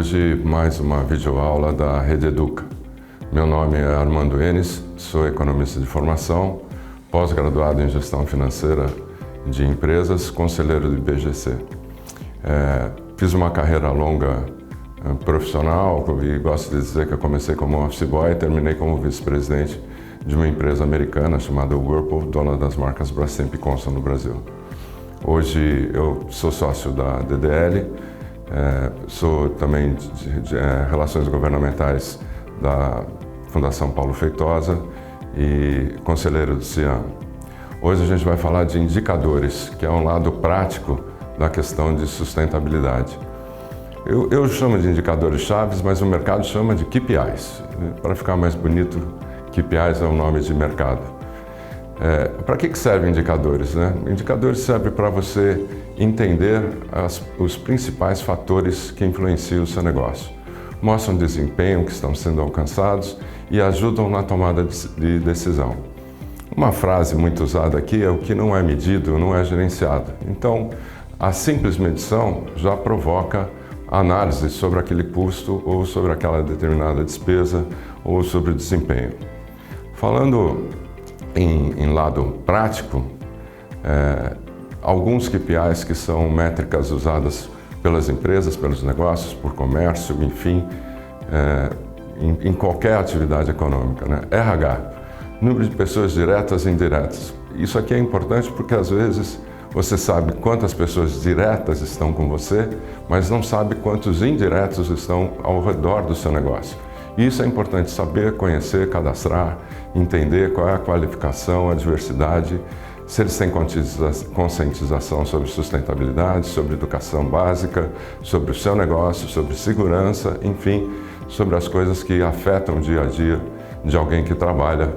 Hoje, mais uma videoaula da Rede Educa. Meu nome é Armando Enes, sou economista de formação, pós-graduado em gestão financeira de empresas, conselheiro do IBGC. Fiz uma carreira longa profissional e gosto de dizer que eu comecei como office boy e terminei como vice-presidente de uma empresa americana chamada Whirlpool, dona das marcas Brastemp e Consul no Brasil. Hoje eu sou sócio da DDL, sou também de Relações Governamentais da Fundação Paulo Feitosa e conselheiro do CIAM. Hoje a gente vai falar de indicadores, que é um lado prático da questão de sustentabilidade. Eu chamo de indicadores chaves, mas o mercado chama de KPIs. Para ficar mais bonito, KPIs é o nome de mercado. Para que servem indicadores, né? Indicadores servem para você entender os principais fatores que influenciam o seu negócio. Mostram o desempenho que estão sendo alcançados e ajudam na tomada de decisão. Uma frase muito usada aqui é: o que não é medido não é gerenciado. Então, a simples medição já provoca análise sobre aquele custo ou sobre aquela determinada despesa ou sobre o desempenho. Falando em lado prático, alguns KPIs que são métricas usadas pelas empresas, pelos negócios, por comércio, enfim, em qualquer atividade econômica, né? RH, número de pessoas diretas e indiretas. Isso aqui é importante porque às vezes você sabe quantas pessoas diretas estão com você, mas não sabe quantos indiretos estão ao redor do seu negócio. Isso é importante saber, conhecer, cadastrar, entender qual é a qualificação, a diversidade, se eles têm conscientização sobre sustentabilidade, sobre educação básica, sobre o seu negócio, sobre segurança, enfim, sobre as coisas que afetam o dia a dia de alguém que trabalha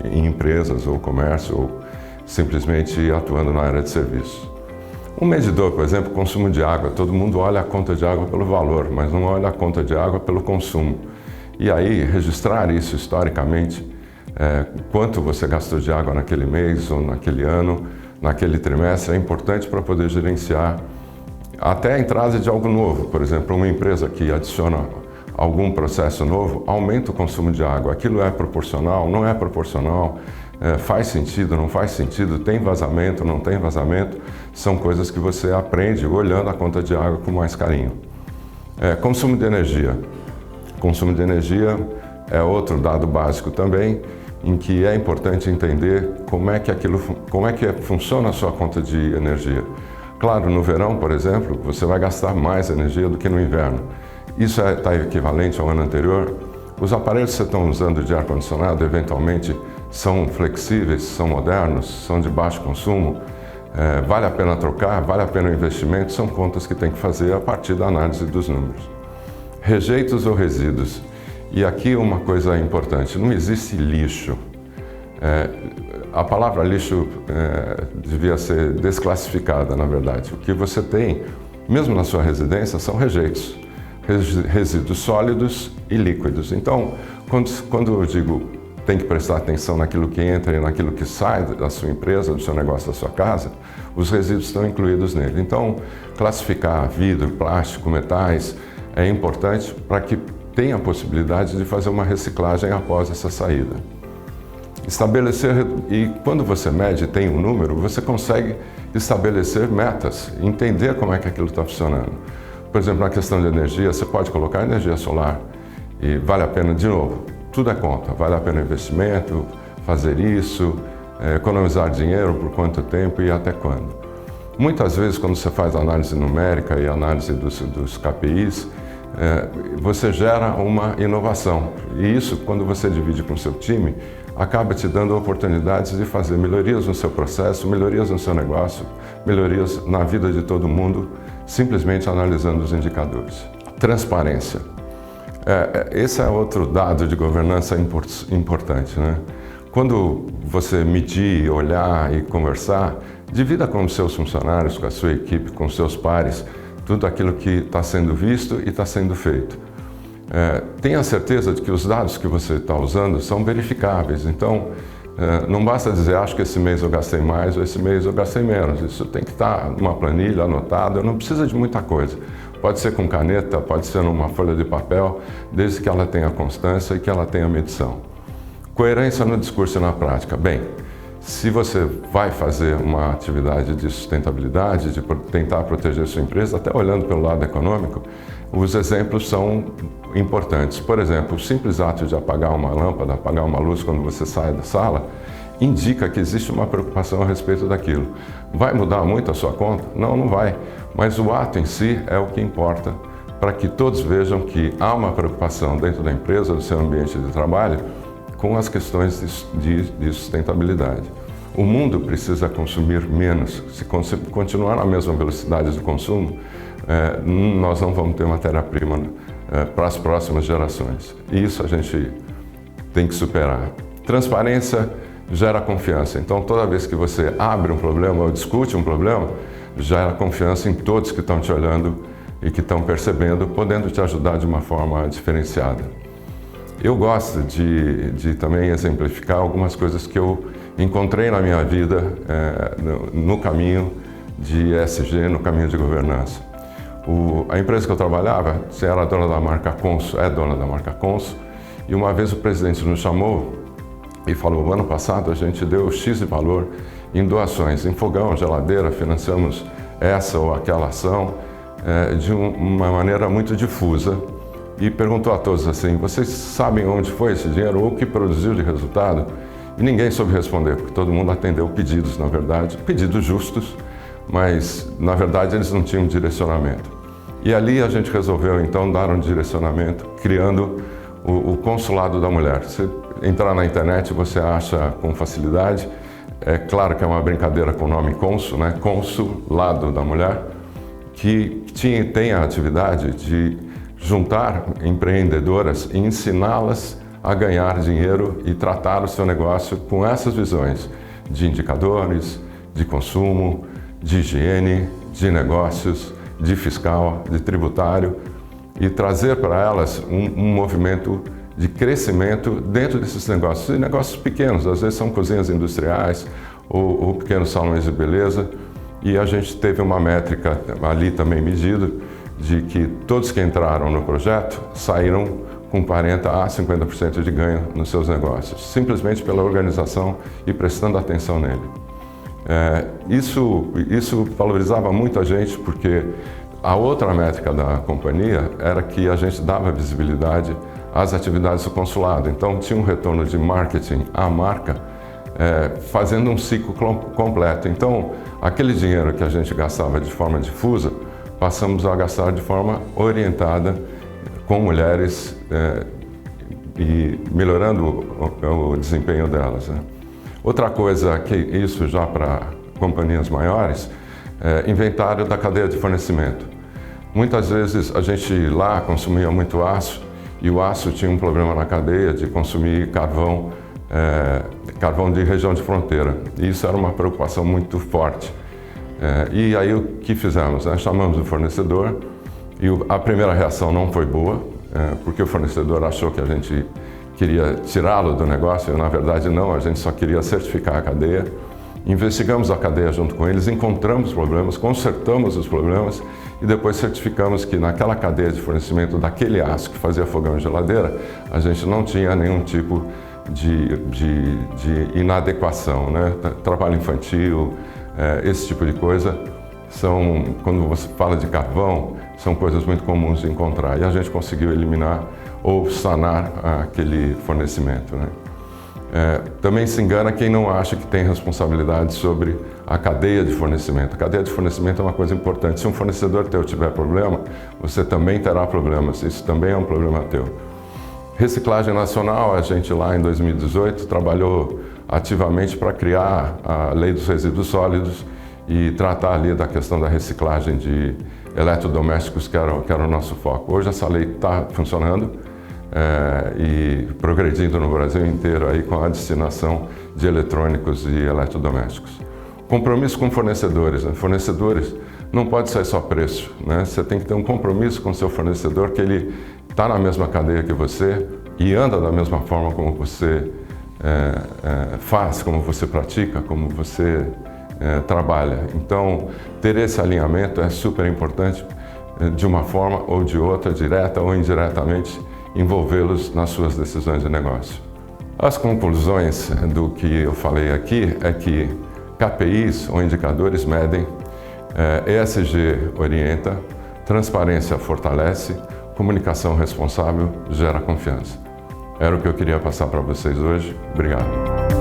em empresas ou comércio ou simplesmente atuando na área de serviço. Um medidor, por exemplo, consumo de água. Todo mundo olha a conta de água pelo valor, mas não olha a conta de água pelo consumo. E aí, registrar isso historicamente, quanto você gastou de água naquele mês ou naquele ano, naquele trimestre, é importante para poder gerenciar até a entrada de algo novo. Por exemplo, uma empresa que adiciona algum processo novo, aumenta o consumo de água. Aquilo é proporcional, não é proporcional, faz sentido, não faz sentido, tem vazamento, não tem vazamento, são coisas que você aprende olhando a conta de água com mais carinho. Consumo de energia. Consumo de energia é outro dado básico também, em que é importante entender como é que funciona a sua conta de energia. Claro, no verão, por exemplo, você vai gastar mais energia do que no inverno. Isso está equivalente ao ano anterior. Os aparelhos que você está usando de ar-condicionado, eventualmente, são flexíveis, são modernos, são de baixo consumo, vale a pena trocar, vale a pena o investimento, são contas que tem que fazer a partir da análise dos números. Rejeitos ou resíduos. E aqui uma coisa importante, não existe lixo. A palavra lixo devia ser desclassificada, na verdade. O que você tem, mesmo na sua residência, são rejeitos. Resíduos sólidos e líquidos. Então, quando eu digo tem que prestar atenção naquilo que entra e naquilo que sai da sua empresa, do seu negócio, da sua casa, os resíduos estão incluídos nele. Então, classificar vidro, plástico, metais é importante para que tenha a possibilidade de fazer uma reciclagem após essa saída. Estabelecer, e quando você mede e tem um número, você consegue estabelecer metas, entender como é que aquilo está funcionando. Por exemplo, na questão de energia, você pode colocar energia solar e vale a pena, de novo, tudo é conta, vale a pena o investimento, fazer isso, economizar dinheiro, por quanto tempo e até quando. Muitas vezes, quando você faz análise numérica e análise dos KPIs, você gera uma inovação. E isso, quando você divide com o seu time, acaba te dando oportunidades de fazer melhorias no seu processo, melhorias no seu negócio, melhorias na vida de todo mundo, simplesmente analisando os indicadores. Transparência. Esse é outro dado de governança importante, né? Quando você medir, olhar e conversar, divida com os seus funcionários, com a sua equipe, com os seus pares, tudo aquilo que está sendo visto e está sendo feito. Tenha certeza de que os dados que você está usando são verificáveis. Então, Não basta dizer, acho que esse mês eu gastei mais ou esse mês eu gastei menos. Isso tem que estar numa planilha anotado, não precisa de muita coisa. Pode ser com caneta, pode ser numa folha de papel, desde que ela tenha constância e que ela tenha medição. Coerência no discurso e na prática. Bem, se você vai fazer uma atividade de sustentabilidade, de tentar proteger sua empresa, até olhando pelo lado econômico, os exemplos são importantes. Por exemplo, o simples ato de apagar uma lâmpada, apagar uma luz quando você sai da sala, indica que existe uma preocupação a respeito daquilo. Vai mudar muito a sua conta? Não, não vai. Mas o ato em si é o que importa para que todos vejam que há uma preocupação dentro da empresa, do seu ambiente de trabalho, com as questões de sustentabilidade. O mundo precisa consumir menos. Se continuar na mesma velocidade de consumo, nós não vamos ter matéria-prima para as próximas gerações. E isso a gente tem que superar. Transparência gera confiança. Então, toda vez que você abre um problema ou discute um problema, gera confiança em todos que estão te olhando e que estão percebendo, podendo te ajudar de uma forma diferenciada. Eu gosto de também exemplificar algumas coisas que eu encontrei na minha vida no caminho de ESG, no caminho de governança. A empresa que eu trabalhava era dona da marca Consul, é dona da marca Consul, e uma vez o presidente nos chamou e falou, ano passado a gente deu X de valor em doações, em fogão, geladeira, financiamos essa ou aquela ação de uma maneira muito difusa. E perguntou a todos assim, vocês sabem onde foi esse dinheiro ou o que produziu de resultado? E ninguém soube responder, porque todo mundo atendeu pedidos, na verdade, pedidos justos, mas na verdade eles não tinham direcionamento. E ali a gente resolveu então dar um direcionamento, criando o Consulado da Mulher. Se entrar na internet você acha com facilidade, é claro que é uma brincadeira com o nome Consul, né? Consulado da Mulher, que tem a atividade de juntar empreendedoras e ensiná-las a ganhar dinheiro e tratar o seu negócio com essas visões de indicadores, de consumo, de higiene, de negócios, de fiscal, de tributário e trazer para elas um movimento de crescimento dentro desses negócios. E negócios pequenos, às vezes são cozinhas industriais ou pequenos salões de beleza. E a gente teve uma métrica ali também medida de que todos que entraram no projeto saíram com 40% a 50% de ganho nos seus negócios, simplesmente pela organização e prestando atenção nele. Isso valorizava muito a gente, porque a outra métrica da companhia era que a gente dava visibilidade às atividades do consulado. Então tinha um retorno de marketing à marca, fazendo um ciclo completo. Então aquele dinheiro que a gente gastava de forma difusa, passamos a gastar de forma orientada com mulheres e melhorando o desempenho delas. Outra coisa que isso já para companhias maiores, inventário da cadeia de fornecimento. Muitas vezes a gente lá consumia muito aço e o aço tinha um problema na cadeia de consumir carvão de região de fronteira. E isso era uma preocupação muito forte. E aí o que fizemos? Chamamos o fornecedor e a primeira reação não foi boa, porque o fornecedor achou que a gente queria tirá-lo do negócio, e na verdade não, a gente só queria certificar a cadeia. Investigamos a cadeia junto com eles, encontramos problemas, consertamos os problemas e depois certificamos que naquela cadeia de fornecimento daquele aço que fazia fogão e geladeira, a gente não tinha nenhum tipo de inadequação, né? Trabalho infantil, esse tipo de coisa, quando você fala de carvão, são coisas muito comuns de encontrar. E a gente conseguiu eliminar ou sanar aquele fornecimento, né? Também se engana quem não acha que tem responsabilidade sobre a cadeia de fornecimento. A cadeia de fornecimento é uma coisa importante. Se um fornecedor teu tiver problema, você também terá problemas. Isso também é um problema teu. Reciclagem nacional, a gente lá em 2018 trabalhou ativamente para criar a Lei dos Resíduos Sólidos e tratar ali da questão da reciclagem de eletrodomésticos, que era o nosso foco. Hoje essa lei está funcionando e progredindo no Brasil inteiro aí com a destinação de eletrônicos e eletrodomésticos. Compromisso com fornecedores, né? Fornecedores não pode ser só preço, né? Você tem que ter um compromisso com o seu fornecedor, que ele está na mesma cadeia que você e anda da mesma forma como você faz, como você pratica, como você trabalha. Então, ter esse alinhamento é super importante, de uma forma ou de outra, direta ou indiretamente, envolvê-los nas suas decisões de negócio. As conclusões do que eu falei aqui é que KPIs ou indicadores medem, ESG orienta, transparência fortalece, comunicação responsável gera confiança. Era o que eu queria passar para vocês hoje. Obrigado.